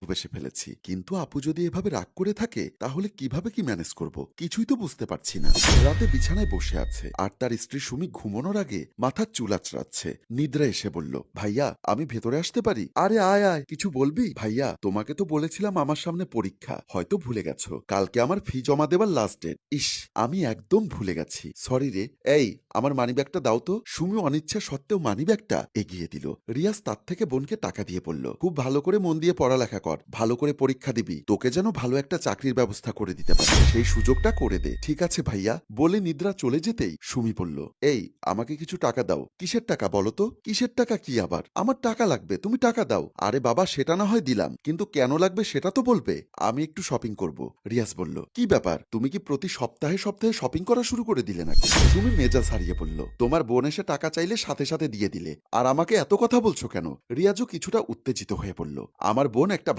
বেসে ফেলেছি, কিন্তু আপু যদি এভাবে রাগ করে থাকে তাহলে কিভাবে কি ম্যানেজ করব কিছুই তো বুঝতে পারছি না। রাতে বিছানায় বসে আছে আর তার স্ত্রী সুমি ঘুমানোর আগে মাথার চুল আঁচড়াচ্ছে। নিদ্রা এসে বলল, ভাইয়া আমি ভেতরে আসতে পারি? আরে আয় আয়, কিছু বলবি? ভাইয়া তোমাকে তো বলেছিলাম আমার সামনে পরীক্ষা, হয়তো ভুলে গেছো, কালকে আমার ফি জমা দেবার লাস্ট ডেট। ইস, আমি একদম ভুলে গেছি, সরি রে। এই, আমার মানিব্যাগটা দাও তো। সুমি অনিচ্ছা সত্ত্বেও মানিব্যাগটা এগিয়ে দিল। রিয়াজ তার থেকে বোনকে টাকা দিয়ে বলল, খুব ভালো করে মন দিয়ে পড়ালেখা কর, ভালো করে পরীক্ষা দিবি, তোকে যেন ভালো একটা চাকরির ব্যবস্থা করে দিতে পারে, সেই সুযোগটা করে দে। ঠিক আছে ভাইয়া, বলে নিদ্রা চলে যেতেই সুমি বলল, এই আমাকে কিছু টাকা দাও। কিসের টাকা বলো তো? কিসের টাকা কি আবার? আমার টাকা লাগবে, তুমি টাকা দাও। আরে বাবা, সেটা না হয় দিলাম, কিন্তু কেন লাগবে সেটা তো বলবে। আমি একটু শপিং করব। রিয়াজ বলল, কি ব্যাপার, তুমি কি প্রতি সপ্তাহে সপ্তাহে শপিং করা শুরু করে দিলে নাকি? সুমি মেজাজ হারিয়ে বলল, তোমার বোন এসে টাকা চাইলে সাথে সাথে দিয়ে দিলে, আর আমাকে এত কথা বলছো কেন? রিয়াজও কিছুটা উত্তেজিত হয়ে বলল, আমার বোন একটা